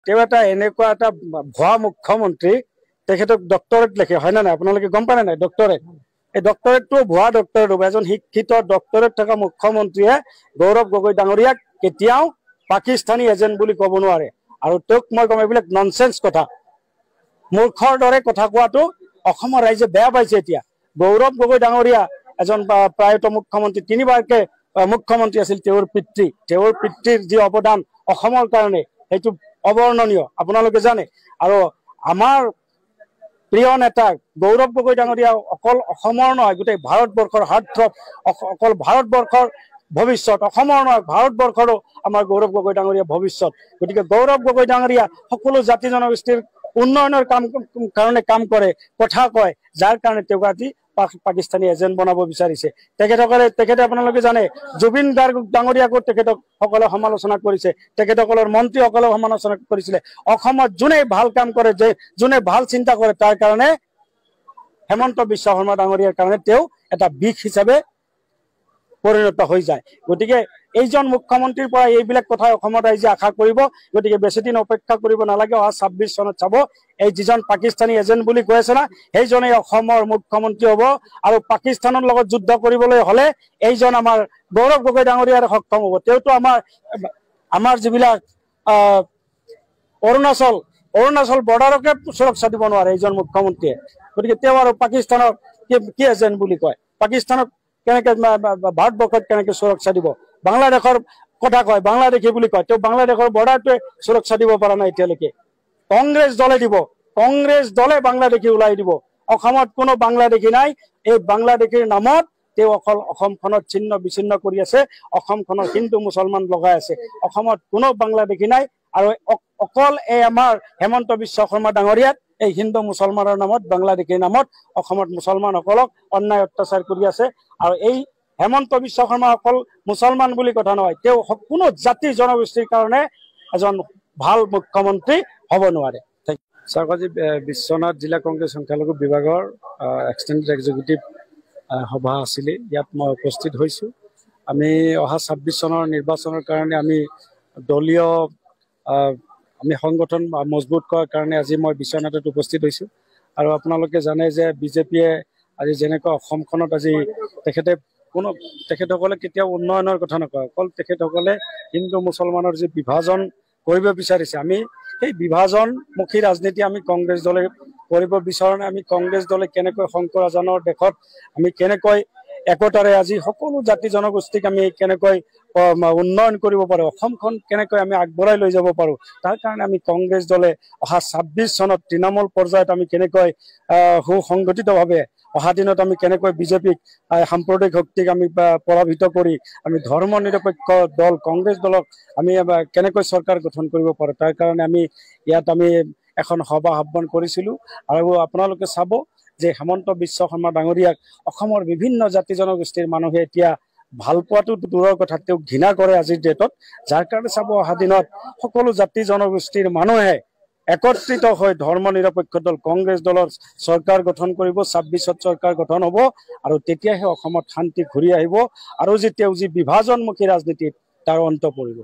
তেওঁ এটা এনেকুৱা এটা ভুৱা মুখ্যমন্ত্ৰী, তেখেতক ডক্টৰেট লিখে, হয় না নাই? আপোনালোকে গম পায় নাই? ডক্টৰেট, এই ডক্টৰেটটো ভুৱা ডক্টৰেট হ'ব। এজন শিক্ষিত ডক্টৰেট থকা মুখ্যমন্ত্ৰীয়ে গৌৰৱ গগৈ ডাঙৰীয়াক কেতিয়াও পাকিস্তানী এজেণ্ট বুলি ক'ব নোৱাৰে। আৰু তেওঁক মই কম, এইবিলাক ননচেন্স কথা, মূৰ্খৰ দৰে কথা কোৱাটো অসমৰ ৰাইজে বেয়া পাইছে। এতিয়া গৌৰৱ গগৈ ডাঙৰীয়া এজন প্ৰায়ত মুখ্যমন্ত্ৰী, 3 বাৰকে মুখ্যমন্ত্ৰী আছিল। তেওঁৰ পিতৃৰ যি অৱদান অসমৰ কাৰণে সেইটো অবৰ্ণনীয়, আপোনালোকে জানে। আৰু আমাৰ প্ৰিয় নেতা গৌৰৱ গগৈ ডাঙৰীয়া অকল অসমৰ নহয়, গোটেই ভাৰতবৰ্ষৰ হাৰ্টথ্ৰব, অকল ভাৰতবৰ্ষৰ ভৱিষ্যত, অসমৰ নহয় ভাৰতবৰ্ষৰো আমাৰ গৌৰৱ গগৈ ডাঙৰীয়া ভৱিষ্যত। গতিকে গৌৰৱ গগৈ ডাঙৰীয়া সকলো জাতি জনগোষ্ঠীৰ উন্নয়নৰ কাৰণে কাম কৰে, কথা কয়, যাৰ কাৰণে তেওঁক আজি পাকিস্তানী এজেণ্ট বনাব বিচাৰিছে। তেখেতে আপোনালোকে জানে, জুবিন গাৰ্গ ডাঙৰীয়াকো তেখেতক সকলে সমালোচনা কৰিছে, তেখেতসকলৰ মন্ত্ৰীসকলেও সমালোচনা কৰিছিলে। অসমত যোনে ভাল কাম কৰে, যোনে ভাল চিন্তা কৰে, তাৰ কাৰণে হেমন্ত বিশ্ব শৰ্মা ডাঙৰীয়াৰ কাৰণে তেওঁ এটা বিষ হিচাপে পৰিণত হৈ যায়। গতিকে এইজন মুখ্যমন্ত্ৰীৰ পৰা এইবিলাক কথা অসমৰ ৰাইজে আশা কৰিব। গতিকে বেছিদিন অপেক্ষা কৰিব নালাগে, অহা 26 চনত চাব এই যিজন পাকিস্তানী এজেণ্ট বুলি কৈ আছে না, সেইজনেই অসমৰ মুখ্যমন্ত্ৰী হ'ব। আৰু পাকিস্তানৰ লগত যুদ্ধ কৰিবলৈ হলে এইজন আমাৰ গৌৰৱ গগৈ ডাঙৰীয়াৰ সক্ষম হ'ব। তেওঁতো আমাৰ যিবিলাক অৰুণাচল বৰ্ডাৰকে সুৰক্ষা দিব নোৱাৰে এইজন মুখ্যমন্ত্ৰীয়ে। গতিকে তেওঁ আৰু পাকিস্তানক কি এজেণ্ট বুলি কয়? পাকিস্তানক কেনেকে, ভাৰতবৰ্ষত কেনেকে সুৰক্ষা দিব? বাংলাদেশৰ কথা কয়, বাংলাদেশী বুলি কয়, তেওঁ বাংলাদেশৰ বৰ্ডাৰটোৱে সুৰক্ষা দিব পৰা নাই এতিয়ালৈকে। কংগ্ৰেছ দলে দিব, কংগ্ৰেছ দলে বাংলাদেশী ওলাই দিব। অসমত কোনো বাংলাদেশী নাই। এই বাংলাদেশীৰ নামত তেওঁ অকল অসমখনত ছিন্ন বিচ্ছিন্ন কৰি আছে, অসমখনৰ হিন্দু মুছলমান লগাই আছে। অসমত কোনো বাংলাদেশী নাই। আৰু অকল এই আমাৰ হেমন্ত বিশ্ব শৰ্মা ডাঙৰীয়াত এই হিন্দু মুছলমানৰ নামত, বাংলাদেশীৰ নামত অসমত মুছলমানসকলক অন্যায় অত্যাচাৰ কৰি আছে। আৰু এই হেমন্ত বিশ্ব শৰ্মা অকল মুছলমান বুলি কথা নহয়, তেওঁ কোনো জাতি জনগোষ্ঠীৰ কাৰণে এজন ভাল মুখ্যমন্ত্ৰী হ'ব নোৱাৰে। আজি বিশ্বনাথ জিলা কংগ্ৰেছ সংখ্যালঘু বিভাগৰ এক্সটেণ্ডেড এক্সিকিউটিভ সভা আছিলে, ইয়াত মই উপস্থিত হৈছো। আমি অহা 26 চনৰ নিৰ্বাচনৰ কাৰণে আমি দলীয় আমি সংগঠন মজবুত কৰাৰ কাৰণে আজি মই বিশ্বনাথত উপস্থিত হৈছো। আৰু আপোনালোকে জানে যে বিজেপিয়ে আজি যেনেকৈ অসমখনত আজি তেখেতসকলে কেতিয়াও উন্নয়নৰ কথা নকয়, অকল তেখেতসকলে হিন্দু মুছলমানৰ যি বিভাজন কৰিব বিচাৰিছে, আমি সেই বিভাজনমুখী ৰাজনীতি আমি কংগ্ৰেছ দলে কৰিব বিচৰা নাই। আমি কংগ্ৰেছ দলে কেনেকৈ শংকৰাজানৰ দেশত আমি কেনেকৈ একতাৰে আজি সকলো জাতি জনগোষ্ঠীক আমি কেনেকৈ উন্নয়ন কৰিব পাৰো, অসমখন কেনেকৈ আমি আগবঢ়াই লৈ যাব পাৰো, তাৰ কাৰণে আমি কংগ্ৰেছ দলে অহা 26 চনত তৃণমূল পৰ্যায়ত আমি কেনেকৈ সুসংগঠিতভাৱে অহা দিনত আমি কেনেকৈ বিজেপিক সাম্প্ৰদায়িক শক্তিক আমি পৰাভূত কৰি আমি ধৰ্ম নিৰপেক্ষ দল কংগ্ৰেছ দলক আমি কেনেকৈ চৰকাৰ গঠন কৰিব পাৰো, তাৰ কাৰণে আমি ইয়াত আমি এখন সভা আহ্বান কৰিছিলো। আৰু আপোনালোকে চাব যে হেমন্ত বিশ্ব শৰ্মা ডাঙৰীয়াক অসমৰ বিভিন্ন জাতি জনগোষ্ঠীৰ মানুহে এতিয়া ভাল পোৱাটো দূৰৰ কথা, তেওঁক ঘৃণা কৰে আজিৰ ডেটত। যাৰ কাৰণে চাব অহা দিনত সকলো জাতি জনগোষ্ঠীৰ মানুহে একত্ৰিত হৈ ধৰ্ম নিৰপেক্ষ দল কংগ্ৰেছ দলৰ চৰকাৰ গঠন কৰিব। 26ত চৰকাৰ গঠন হ'ব আৰু তেতিয়াহে অসমত শান্তি ঘূৰি আহিব আৰু যি বিভাজনমুখী ৰাজনীতিত তাৰ অন্ত পৰিব।